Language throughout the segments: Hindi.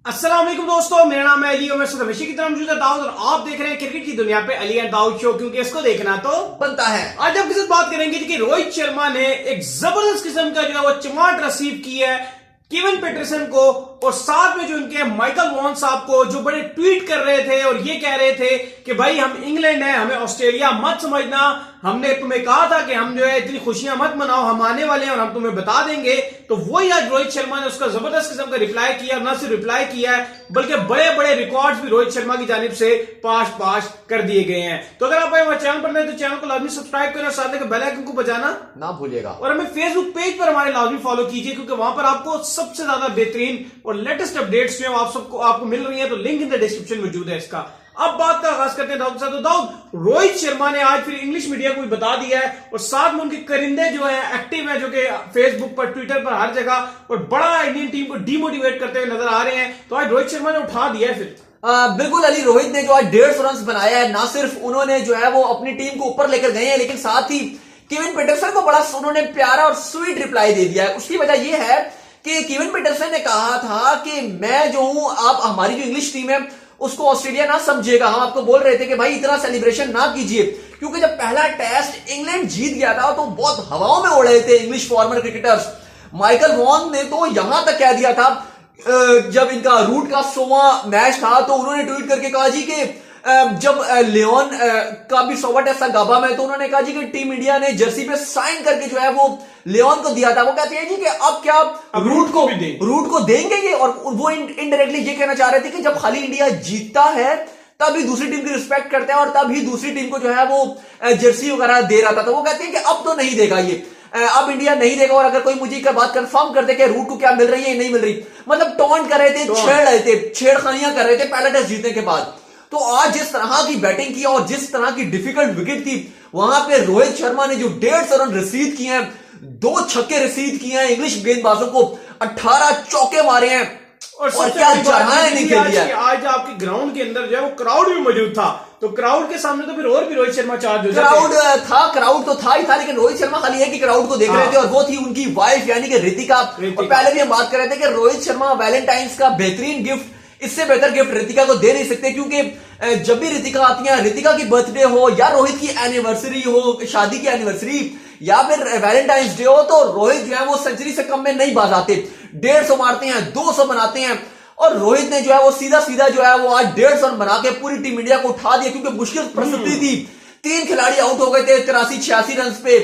अस्सलाम वालेकुम दोस्तों, मेरा नाम है अली और मैं हमेशा की तरह मौजूद है दाऊद और आप देख रहे हैं क्रिकेट की दुनिया पे अली एंड दाऊद शो, क्योंकि इसको देखना तो बनता है। आज आपके साथ बात करेंगे कि रोहित शर्मा ने एक जबरदस्त किस्म का जो है वो चिमाट रिसीव की है केविन पीटरसन को, और साथ में जो उनके माइकल वॉन साहब को, जो बड़े ट्वीट कर रहे थे और ये कह रहे थे कि भाई हम इंग्लैंड है, हमें ऑस्ट्रेलिया मत समझना, हमने तुम्हें कहा था कि हम जो है इतनी खुशियां मत मनाओ, हम आने वाले हैं और हम तुम्हें बता देंगे। तो वही आज रोहित शर्मा ने उसका जबरदस्त किस्म का रिप्लाई किया, न सिर्फ रिप्लाई किया है बल्कि बड़े बड़े रिकॉर्ड्स भी रोहित शर्मा की जानिब से पास कर दिए गए हैं। तो अगर आप हमारे चैनल पर नए तो चैनल को लाजमी सब्सक्राइब करें और साथ में बेल आइकन को बजाना ना भूलिएगा, और हमें फेसबुक पेज पर हमारे लाजमी फॉलो कीजिए, क्योंकि वहां पर आपको सबसे ज्यादा बेहतरीन और लेटेस्ट अपडेट्स जो है आपको मिल रही है। तो लिंक इन द डिस्क्रिप्शन मौजूद है इसका। अब बात का आगाज करते हैं दाऊद साहब। तो दाऊद, रोहित शर्मा ने आज फिर इंग्लिश मीडिया को भी बता दिया है और साथ में उनके करिंदे जो है एक्टिव है, जो कि फेसबुक पर, ट्विटर पर, हर जगह, और बड़ा इंडियन टीम को डिमोटिवेट करते हुए नजर आ रहे हैं। तो आज रोहित शर्मा ने उठा दिया है फिर। बिल्कुल अली, रोहित ने जो आज 150 रन बनाया है, ना सिर्फ उन्होंने जो है वो अपनी टीम को ऊपर लेकर गए हैं, लेकिन साथ ही केविन पीटरसन को बड़ा उन्होंने प्यारा और स्वीट रिप्लाई दे दिया है। उसकी वजह यह है कि केविन पीटरसन ने कहा था कि मैं जो हूं, आप हमारी जो इंग्लिश टीम है उसको ऑस्ट्रेलिया ना समझेगा, हम आपको बोल रहे थे कि भाई इतना सेलिब्रेशन ना कीजिए, क्योंकि जब पहला टेस्ट इंग्लैंड जीत गया था तो बहुत हवाओं में उड़ रहे थे English farmer cricketers. Michael Vaughan ने तो यहां तक कह दिया था, जब इनका रूट का 100वां मैच था तो उन्होंने ट्वीट करके कहा जी कि जब लियोन का भी 100वां टेस्ट था गाबा में, तो उन्होंने कहा जी कि टीम इंडिया ने जर्सी पे साइन करके जो है वो लियोन को दिया था। वो कहते हैं जी कि अब क्या रूट को देंगे ये, और वो इनडायरेक्टली ये कहना चाह रहे थे कि जब खाली इंडिया जीतता है तभी दूसरी टीम की रिस्पेक्ट करते हैं और तभी दूसरी टीम को जो है वो जर्सी वगैरह दे रहा था। तो वो कहते हैं कि अब तो नहीं देगा ये, अब इंडिया नहीं देगा, और अगर कोई मुझे का बात कंफर्म कर दे कि रूट को क्या मिल रही है नहीं मिल रही, मतलब टॉन्ट कर रहे थे, छेड़ रहे थे, छेड़खानियां कर रहे थे पहला टेस्ट जीतने के बाद। तो आज जिस तरह की बैटिंग की और जिस तरह की डिफिकल्ट विकेट थी, वहां पे रोहित शर्मा ने जो 150 रन रिसीव किए हैं, 2 छक्के रिसीव किए हैं, इंग्लिश गेंदबाजों को 18 चौके मारे हैं, और क्या चढ़ाया निकल दिया। आज आपके ग्राउंड के अंदर जो है वो क्राउड भी मौजूद था, तो क्राउड के सामने तो फिर और भी रोहित शर्मा चार्ज हो जाते। क्राउड तो था ही था, लेकिन रोहित शर्मा खाली एक ही क्राउड को देख रहे थे, और वो थी उनकी वाइफ यानी कि रितिका। और पहले भी हम बात कर रहे थे कि रोहित शर्मा वैलेंटाइंस का बेहतरीन गिफ्ट, इससे बेहतर गिफ्ट रितिका को दे नहीं सकते, क्योंकि जब भी रितिका आती है, रितिका की बर्थडे हो या रोहित की एनिवर्सरी हो, शादी की एनिवर्सरी या फिर वैलेंटाइंस डे हो, तो रोहित जो है वो सेंचुरी से कम में नहीं बाज आते, 150 मारते हैं, 200 बनाते हैं। और रोहित ने जो है वो सीधा जो है वो आज 150 रन बना के पूरी टीम इंडिया को उठा दिया, क्योंकि मुश्किल परिस्थिति थी। 3 खिलाड़ी आउट हो गए थे 83-86 रन पे,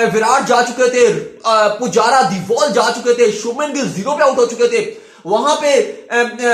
विराट जा चुके थे, पुजारा, दिवॉल जा चुके थे, शुभमन गिल 0 पे आउट हो चुके थे। वहां पे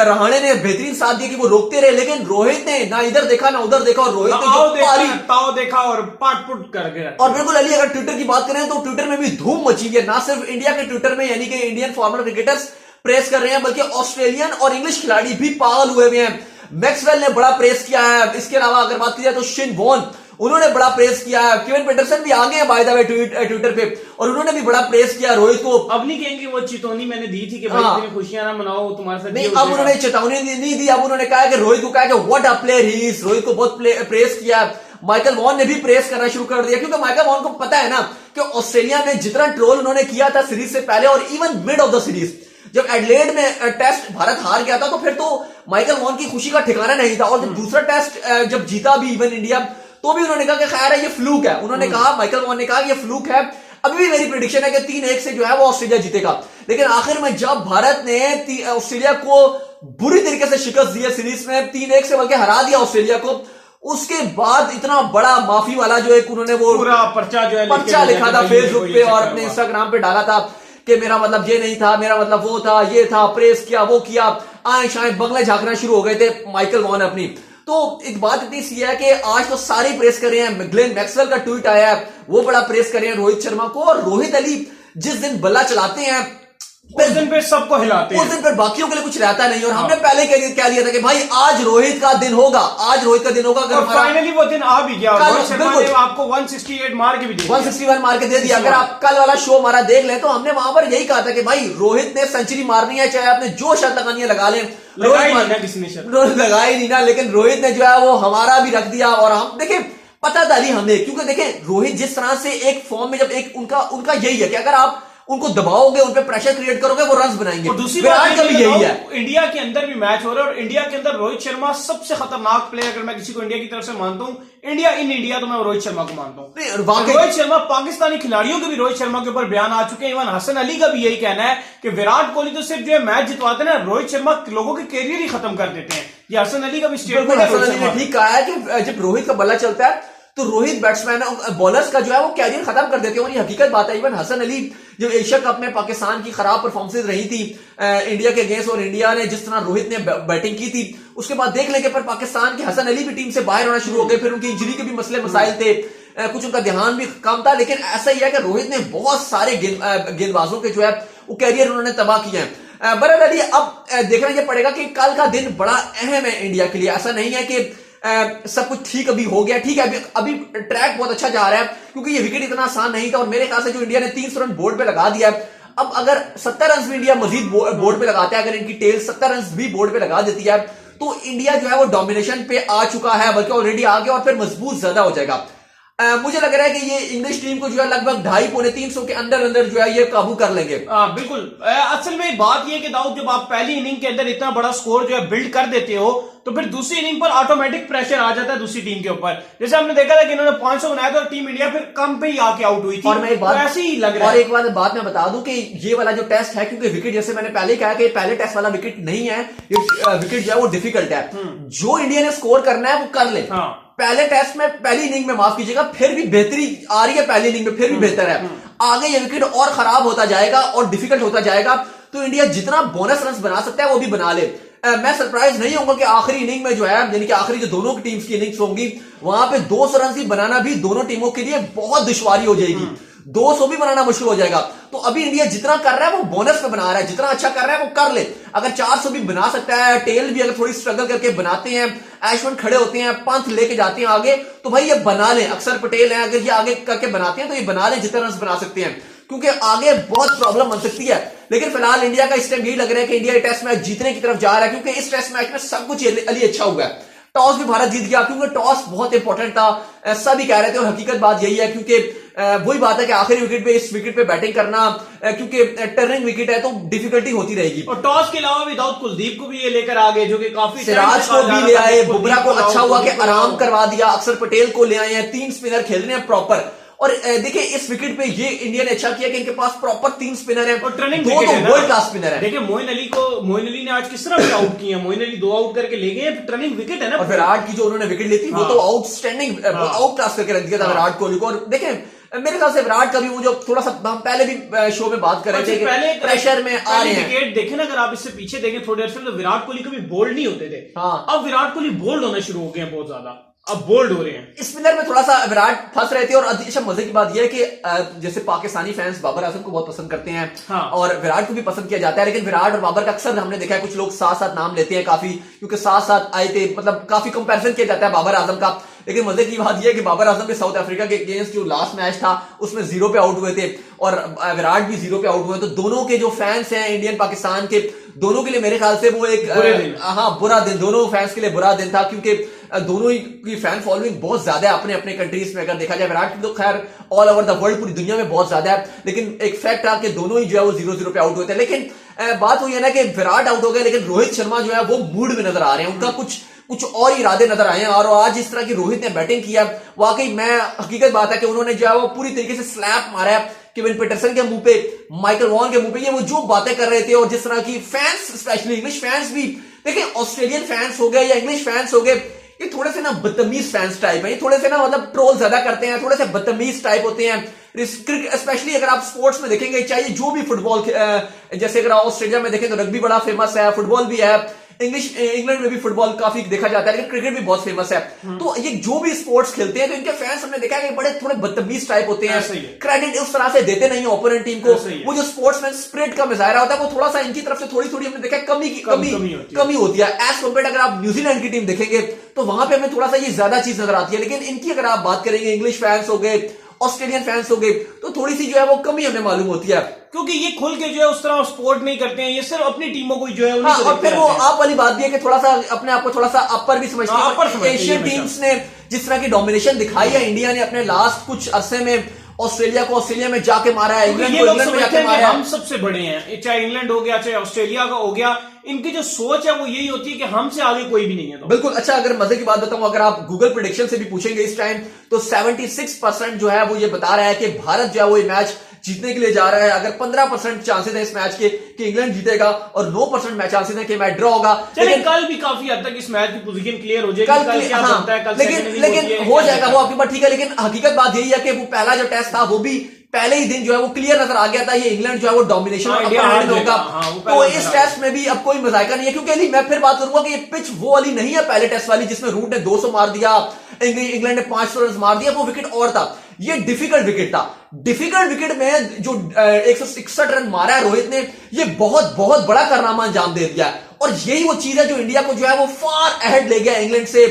रहाणे ने बेहतरीन साथ दिया कि वो रोकते रहे, लेकिन रोहित ने ना इधर देखा ना उधर देखा, और रोहित ने ताव देखा और पाट-पुट कर गया। और बिल्कुल अली, अगर ट्विटर की बात करें तो ट्विटर में भी धूम मची है, ना सिर्फ इंडिया के ट्विटर में यानी कि इंडियन फॉर्मर क्रिकेटर्स प्रेस कर रहे हैं, बल्कि ऑस्ट्रेलियन और इंग्लिश खिलाड़ी भी पागल हुए हुए हैं। मैक्सवेल ने बड़ा प्रेस किया है, इसके अलावा अगर बात की जाए तो शिन वॉन, उन्होंने बड़ा प्रेस किया है, केविन पीटरसन भी आगे हैं बाय द वे ट्विटर पे, और उन्होंने भी बड़ा प्रेस किया रोहित को। अब नहीं कहेंगे वो चेतावनी मैंने दी थी कि भाई इतनी खुशियां ना मनाओ, तुम्हारे साथ नहीं, अब उन्होंने चेतावनी नहीं दी, अब उन्होंने कहा कि रोहित को कहा कि what a player he is, Rohit को बहुत प्रेस किया। माइकल वॉन ने भी प्रेस करना शुरू कर दिया, क्योंकि माइकल वॉन को पता है ना कि ऑस्ट्रेलिया में जितना ट्रोल उन्होंने किया था सीरीज से पहले और even mid of the series, जब एडलेड में टेस्ट भारत हार गया था, तो फिर तो माइकल वॉन की खुशी का ठिकाना नहीं था। और जब दूसरा टेस्ट जब जीता भी इवन इंडिया, तो भी उन्होंने कहा कि खैर है ये फ्लूक है, उन्होंने कहा, माइकल वॉन ने कहा कि ये फ्लूक है। अभी भी मेरी प्रेडिक्शन है कि 3-1 से जो है वो ऑस्ट्रेलिया जीतेगा, लेकिन आखिर में जब भारत ने ऑस्ट्रेलिया को बुरी तरीके से शिकस्त दी है सीरीज में, 3-1 से बल्कि हरा दिया ऑस्ट्रेलिया को, उसके बाद इतना बड़ा माफी वाला जो एक उन्होंने वो पूरा पर्चा लिखा था फेसबुक पे और अपने इंस्टाग्राम पे डाला था कि मेरा मतलब ये नहीं था, मेरा मतलब वो था, ये था, प्रेस किया, वो किया, आए शायद बंगले झांकना शुरू हो गए थे माइकल वॉन अपनी। तो एक बात इतनी सी है कि आज तो सारे प्रेस कर रहे हैं, ग्लेन मैक्सवेल का ट्वीट आया है, वो बड़ा प्रेस कर रहे हैं रोहित शर्मा को, और रोहित अली जिस दिन बल्ला चलाते हैं उस दिन पे सबको हिलाते हैं, उस दिन पर बाकियों के लिए कुछ रहता नहीं। और हमने पहले क्या दिया था कि भाई आज रोहित का दिन होगा, आज रोहित का दिन होगा, अगर फाइनली वो दिन आ भी गया, रोहित शर्मा ने आपको 168 मार के भी दिया, 161 मार के दे दिया। अगर आप कल वाला शो हमारा देख लें तो हमने वहां पर यही कहा था कि भाई रोहित ने सेंचुरी मारनी है, चाहे आपने जो शर्त लगानी है लगा लें, लगाई नहीं ना, लेकिन रोहित ने जो है वो हमारा भी रख दिया। और हम देखें, पता था नहीं हमें, क्योंकि देखें रोहित जिस तरह से एक फॉर्म में, जब एक उनका यही है कि अगर आप उनको दबाओगे, उन पे प्रेशर क्रिएट करोगे, वो रन बनाएंगे। और दूसरी विराट का भी यही है। इंडिया के अंदर भी मैच हो रहा है और इंडिया के अंदर रोहित शर्मा सबसे खतरनाक प्लेयर अगर मैं किसी को इंडिया की तरफ से मानता हूं, इंडिया तो मैं रोहित शर्मा को मानता हूं। रोहित शर्मा, पाकिस्तानी खिलाड़ियों के भी रोहित शर्मा के ऊपर बयान आ चुके हैं। इवन हसन अली का भी यही कहना है कि विराट कोहली तो सिर्फ जो है मैच जितवाते हैं ना, रोहित शर्मा लोगों के कैरियर ही खत्म कर देते हैं। ये हसन अली का भी स्टेटमेंट है। हसन अली ने ठीक कहा है कि जब रोहित का बल्ला चलता है तो रोहित बैट्समैन बॉलर्स का जो है वो कैरियर खत्म कर देते हैं, और ये हकीकत बात है। इवन हसन अली जब एशिया कप में पाकिस्तान की खराब परफॉर्मेंस रही थी इंडिया के अगेंस्ट, और इंडिया ने जिस तरह रोहित ने बैटिंग की थी, उसके बाद देख लेंगे पर पाकिस्तान के हसन अली भी टीम से बाहर होना शुरू हो गए। फिर उनकी इंजरी के भी मसले मसाइल थे, कुछ उनका ध्यान भी कम था। लेकिन ऐसा ही है कि रोहित ने बहुत सारे गेंदबाजों के जो है वो कैरियर उन्होंने तबाह किए हैं। बहरहाल अली, अब देखना यह पड़ेगा कि कल का दिन बड़ा अहम है इंडिया के लिए। ऐसा नहीं है कि सब कुछ ठीक अभी हो गया, ठीक है, अभी ट्रैक बहुत अच्छा जा रहा है, क्योंकि ये विकेट इतना आसान नहीं था। और मेरे ख्याल से जो इंडिया ने 300 रन बोर्ड पे लगा दिया है, अब अगर 70 रन भी इंडिया मजीद बोर्ड पे लगाता है, अगर इनकी टेल 70 रन भी बोर्ड पे लगा देती है, तो इंडिया जो है वो डोमिनेशन पे आ चुका है, बल्कि ऑलरेडी आ गया, और फिर मजबूत ज्यादा हो जाएगा। मुझे लग रहा है कि ये इंग्लिश टीम को जो है लगभग 250-300 के अंदर जो है ये काबू कर लेंगे। बिल्कुल। असल में बात ये है कि दाऊद, जब आप पहली इनिंग के अंदर इतना बड़ा स्कोर जो है बिल्ड कर देते हो, तो फिर दूसरी इनिंग पर ऑटोमेटिक प्रेशर आ जाता है दूसरी टीम के ऊपर। जैसे हमने देखा था कि इन्होंने 500 बनाया था और टीम इंडिया फिर कम पे ही आके आउट हुई थी। और मैं एक बात, तो ऐसे ही लग रहा है। और एक बात मैं बता दूं कि ये वाला जो टेस्ट है, क्योंकि विकेट, जैसे मैंने पहले कहा कि पहले टेस्ट वाला विकेट नहीं है, ये विकेट जो है वो डिफिकल्ट है। जो इंडिया ने स्कोर करना है वो कर ले। पहले टेस्ट में, पहली इनिंग में, माफ कीजिएगा, फिर भी बेहतरी आ रही है पहली इनिंग में, फिर भी बेहतर है। आगे ये विकेट और खराब होता जाएगा और डिफिकल्ट होता जाएगा, तो इंडिया जितना बोनस रन बना सकता है वो भी बना ले। मैं सरप्राइज नहीं होऊंगा कि आखिरी इनिंग में जो है, यानी कि आखिरी जो दोनों की टीम्स की इनिंग्स होंगी, वहां पे 200 रन ही बनाना भी दोनों टीमों के लिए बहुत दुश्वारी हो जाएगी। 200 भी बनाना मुश्किल हो जाएगा। तो अभी इंडिया जितना कर रहा है वो बोनस पे बना रहा है, जितना अच्छा कर रहा है वो कर ले। अगर 400 भी बना सकता है, टेल भी अगर थोड़ी स्ट्रगल करके बनाते हैं, एशवन खड़े होते हैं, पंथ लेके जाते हैं आगे, तो भाई ये बना ले। अक्सर पटेल है, अगर ये आगे करके बनाते हैं तो ये बना ले जितने रन बना सकते हैं, क्योंकि आगे बहुत प्रॉब्लम बन सकती है। लेकिन फिलहाल इंडिया का इस टाइम यही लग रहा है कि इंडिया टेस्ट मैच जीतने की तरफ जा रहा है, क्योंकि इस टेस्ट मैच में सब कुछ अली अच्छा हुआ है। टॉस भी भारत जीत गया, क्योंकि टॉस बहुत इंपॉर्टेंट था, सभी कह रहे थे, और हकीकत बात यही है, क्योंकि वही बात है कि आखिरी विकेट पे, इस विकेट पे बैटिंग करना, क्योंकि टर्निंग विकेट है तो डिफिकल्टी होती रहेगी। और टॉस के अलावा भी दाऊद कुलदीप को भी ये लेकर आ गए, जो कि काफी सिराज को भी ले आए, बुमराह को अच्छा हुआ कि आराम करवा दिया, अक्षर पटेल को ले आए हैं, 3 स्पिनर खेल रहे हैं प्रॉपर। और देखिए इस विकेट पे ये इंडिया ने अच्छा किया कि इनके पास प्रॉपर 3 स्पिनर है, और टर्निंग दो तो वर्ल्ड क्लास स्पिनर है। देखिए मोइन अली ने आज किस तरह भी आउट किया, मोइन अली 2 आउट करके ले गए, टर्निंग विकेट है ना। और विराट की जो उन्होंने विकेट ली थी, वो तो आउटस्टैंडिंग, आउट क्लास करके रख दिया था विराट कोहली को। और देखें, मेरे ख्याल से विराट का भी वो जो थोड़ा सा, हम पहले भी शो में बात कर रहे थे कि पहले प्रेशर में आ रहे हैं। विकेट देखे ना, अगर आप इससे पीछे देखें थोड़ी देर से, तो विराट कोहली कभी बोल्ड नहीं होते थे। अब विराट कोहली बोल्ड होना शुरू हो गए हैं, बहुत ज्यादा अब बोल्ड हो रहे हैं। स्पिनर में थोड़ा सा विराट फंस रहे थे। और अच्छा मजे की बात यह है कि जैसे पाकिस्तानी फैंस बाबर आजम को बहुत पसंद करते हैं, और विराट को भी पसंद किया जाता है, लेकिन विराट और बाबर का अक्सर हमने देखा है कुछ लोग साथ साथ नाम लेते हैं काफी, क्योंकि साथ साथ आए थे, मतलब काफी कंपैरिजन किया जाता है बाबर आजम का। लेकिन मजे की बात यह है कि बाबर आजम के साउथ अफ्रीका के अगेंस्ट जो लास्ट मैच था उसमें 0 पे आउट हुए थे, और विराट भी 0 पे आउट हुए। तो दोनों के जो फैंस हैं इंडियन पाकिस्तान के, दोनों के लिए मेरे ख्याल से वो एक बुरा दिन, दोनों फैंस के लिए बुरा दिन था, क्योंकि दोनों ही की फैन फॉलोइंग बहुत ज्यादा है अपने अपने कंट्रीज में। अगर देखा जाए, विराट की तो खैर ऑल ओवर द वर्ल्ड, पूरी दुनिया में बहुत ज्यादा है, लेकिन एक फैक्ट था कि दोनों ही जो है वो 0-0 पे आउट हुए थे। लेकिन बात हुई है ना कि विराट आउट हो गए, लेकिन रोहित शर्मा जो है वो मूड में नजर आ रहे हैं, उनका कुछ और इरादे नजर आए हैं। और आज इस तरह की रोहित ने बैटिंग किया, वाकई मैं, हकीकत बात है कि उन्होंने जो है वो पूरी तरीके से स्लैप मारा है केविन पीटरसन के मुंह पे, माइकल वॉन के मुंह पे। ये वो जो बातें कर रहे थे, और जिस तरह की फैंस, स्पेशली इंग्लिश फैंस भी, देखिए ऑस्ट्रेलियन फैंस हो गए या इंग्लिश फैंस हो गए, ये थोड़े से ना बदतमीज फैंस टाइप है, ये थोड़े से ना मतलब ट्रोल ज्यादा करते हैं, थोड़े से बदतमीज टाइप होते हैं। स्पेशली अगर आप स्पोर्ट्स में देखेंगे, चाहे जो भी फुटबॉल, जैसे अगर ऑस्ट्रेलिया में देखें तो रग्बी बड़ा फेमस है, फुटबॉल भी है, इंग्लैंड में भी फुटबॉल काफी देखा जाता है, लेकिन क्रिकेट भी बहुत फेमस है। तो ये जो भी स्पोर्ट्स खेलते हैं, तो इनके फैंस हमने देखा है कि बड़े थोड़े बदतमीज टाइप होते हैं, क्रेडिट उस तरह से देते नहीं ओपोनेंट टीम को। वो जो स्पोर्ट्समैन स्पिरिट का मुजाहरा होता है, वो थोड़ा सा इनकी तरफ से थोड़ी हमने देखा कमी होती है। एज कम्पेयर अगर आप न्यूजीलैंड की टीम देखेंगे तो वहां पे हमें थोड़ा सा ये ज्यादा चीज नजर आती है। लेकिन इनकी अगर आप बात करेंगे, इंग्लिश फैंस हो गए, ऑस्ट्रेलियन फैंस हो गए, तो थोड़ी सी जो है वो कमी हमें मालूम होती है, क्योंकि ये खुल के जो है उस तरह सपोर्ट नहीं करते हैं, ये सिर्फ अपनी टीमों को जो है। और फिर वो आप वाली बात भी है कि थोड़ा सा अपने आप को थोड़ा सा अपर भी समझते हैं। एशियन टीम्स ने जिस तरह की डोमिनेशन दिखाई है इंडिया ने अपने लास्ट कुछ अरसे में, ऑस्ट्रेलिया को ऑस्ट्रेलिया में जाके मारा है, इंग्लैंड ये को लोग इंग्लैंड में समझते जाके हैं कि मारा है। हम सबसे बड़े हैं, चाहे इंग्लैंड हो गया चाहे ऑस्ट्रेलिया का हो गया, इनकी जो सोच है वो यही होती है कि हमसे आगे कोई भी नहीं है। तो बिल्कुल। अच्छा, अगर मजे की बात बताऊं, अगर आप गूगल प्रेडिक्शन से भी पूछेंगे इस टाइम, तो 76% जो है वो ये बता रहा है कि भारत जो है वो ये मैच जीतने के लिए जा रहा है। अगर 15% चांसेस है इस मैच के कि इंग्लैंड जीतेगा और 9% चांसेस है कि मैच ड्रॉ होगा। लेकिन कल भी काफी हद तक इस मैच की पोजीशन क्लियर हो जाएगी। कल क्या बनता है, कल लेकिन हो जाएगा वो आपकी बात ठीक है, लेकिन हकीकत बात यही है कि वो पहला जो टेस्ट था वो भी पहले ही दिन जो है वो क्लियर नजर आ गया था, ये इंग्लैंड जो है वो डोमिनेशन होगा। तो इस टेस्ट में भी अब कोई मजाका नहीं है, क्योंकि अली मैं फिर बात करूंगा कि ये पिच वो वाली नहीं है पहले टेस्ट वाली जिसमें रूट ने 200 मार दिया, इंग्लैंड ने 500 रन मार दिया, वो विकेट और था। ये डिफिकल्ट विकेट था। डिफिकल्ट विकेट में जो 161 रन मारा है रोहित ने, ये बहुत बहुत बड़ा कारनामा अंजाम दे दिया है। और यही वो चीज है जो इंडिया को जो है वो फार अहेड ले गया इंग्लैंड से।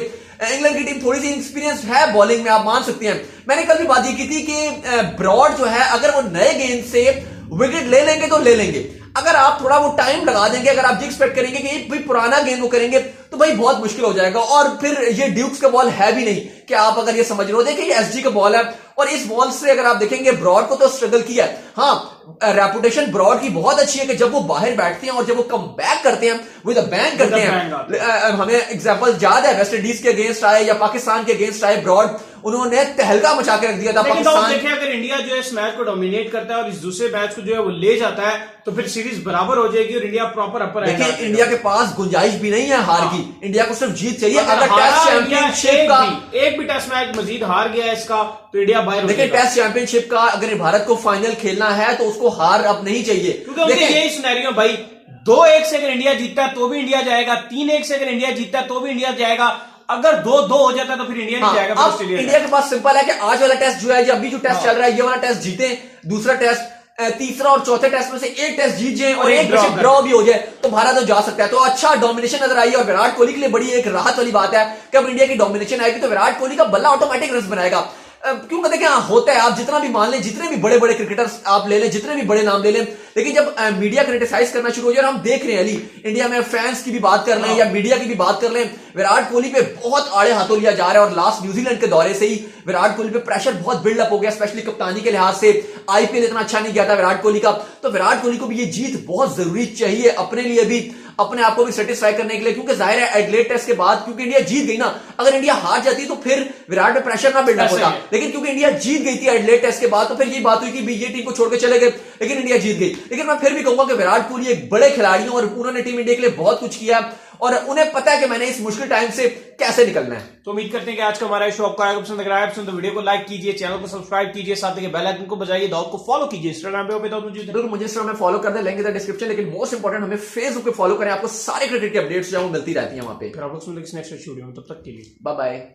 इंग्लैंड की टीम थोड़ी सी एक्सपीरियंस है बॉलिंग में, आप मान सकते हैं। मैंने कल भी बात ये की थी कि ब्रॉड जो है अगर वो नए गेंद से विकेट ले लेंगे तो ले लेंगे, अगर आप थोड़ा वो टाइम लगा देंगे, अगर आप एक्सपेक्ट करेंगे कि भाई पुराना गेंद वो करेंगे तो भाई बहुत मुश्किल हो जाएगा। और फिर ये ड्यूक्स का बॉल है भी नहीं कि आप अगर ये समझ रहे हो, देखिए ये एसजी का बॉल है और इस बॉल से अगर आप देखेंगे ब्रॉड को तो स्ट्रगल किया है। हाँ, रेपुटेशन ब्रॉड की बहुत अच्छी है कि जब वो बाहर बैठते हैं और जब वो कम बैक करते हैं विद अ बैंग करते हैं। हमें एग्जांपल याद है वेस्ट इंडीज के अगेंस्ट आए या पाकिस्तान के अगेंस्ट आए ब्रॉड, उन्होंने तहलका मचा के रख दिया था पाकिस्तान। देखिए अगर इंडिया जो है इस मैच को डोमिनेट करता है और इस दूसरे मैच को जो है वो ले जाता है तो फिर सीरीज बराबर हो जाएगी और इंडिया प्रॉपर अपर है। देखिए इंडिया के पास गुंजाइश भी नहीं है हार की, इंडिया को सिर्फ जीत चाहिए। अगर टेस्ट चैंपियनशिप का एक भी टेस्ट मैच मजीद हार गया है इसका तो इंडिया बाहर हो जाएगा। देखिए टेस्ट चैंपियनशिप का अगर भारत को फाइनल खेलना है तो उसको हार अब नहीं चाहिए, क्योंकि यही सिनेरियो भाई 2-1 से अगर इंडिया जीतता है तो भी इंडिया जाएगा, 3-1 से अगर इंडिया जीतता है तो भी इंडिया जाएगा, अगर 2-2 हो जाता है तो फिर इंडिया नहीं जाएगा। अब इंडिया के पास सिंपल है कि आज वाला टेस्ट जो है, जो अभी जो टेस्ट चल रहा है, ये वाला टेस्ट जीते, दूसरा टेस्ट, तीसरा और चौथे टेस्ट में से एक टेस्ट जीत जाए और एक ड्रॉ भी हो जाए तो भारत तो जा सकता है। तो अच्छा डोमिनेशन नजर आई है और विराट कोहली के लिए बड़ी एक राहत वाली बात है कि अब इंडिया की डोमिनेशन आएगी तो विराट कोहली का बल्ला ऑटोमेटिक रन बनाएगा। क्योंकि देखिए होता है, आप जितना भी मान लें, जितने भी बड़े बड़े क्रिकेटर्स आप ले लें, जितने भी बड़े नाम ले लें, लेकिन जब मीडिया क्रिटिसाइज करना शुरू हो जाए, और हम देख रहे हैं अली इंडिया में फैंस की भी बात कर लें या मीडिया की भी बात कर लें, विराट कोहली पे बहुत आड़े हाथों लिया जा रहा है। और लास्ट न्यूजीलैंड के दौरे से ही विराट कोहली पे प्रेशर बहुत बिल्डअप हो गया, स्पेशली कप्तानी के लिहाज से। आईपीएल इतना अच्छा नहीं गया था विराट कोहली का, तो विराट कोहली को भी ये जीत बहुत जरूरी चाहिए अपने लिए भी, अपने आप को भी सेटिस्फाई करने के लिए। क्योंकि जाहिर है एडिलेड टेस्ट के बाद क्योंकि इंडिया जीत गई ना, अगर इंडिया हार जाती तो फिर विराट पे प्रेशर ना बिल्डअप होता, लेकिन क्योंकि इंडिया जीत गई थी एडिलेड टेस्ट के बाद तो फिर ये बात हुई कि ये टीम को छोड़ के चले गए, लेकिन इंडिया जीत गई। लेकिन मैं फिर भी कहूंगा कि विराट कोहली एक बड़े खिलाड़ी हैं और उन्होंने टीम इंडिया के लिए बहुत कुछ किया और उन्हें पता है कि मैंने इस मुश्किल टाइम से कैसे निकलना है। तो उम्मीद करते हैं कि आज का हमारा शो आपको आएगा पसंद। अगर आया पसंद तो वीडियो को लाइक कीजिए, चैनल को सब्सक्राइब कीजिए, साथ ही बेल आइकन को बजाइए, दाऊद को फॉलो कीजिए। इंस्टाग्राम पे मुझे इंस्टाग्राम में फॉलो कर दे, लिंक है डिस्क्रिप्शन। लेकिन मोस्ट इंपॉर्टेंट हमें फेसबुक पे फॉलो करें, आपको सारे क्रिकेट की अपडेट्स जो मिलती रहती है वहां पे। फिर आप लोग सुनते नेक्स्ट वीडियो में, तब तक के लिए बाय बाय।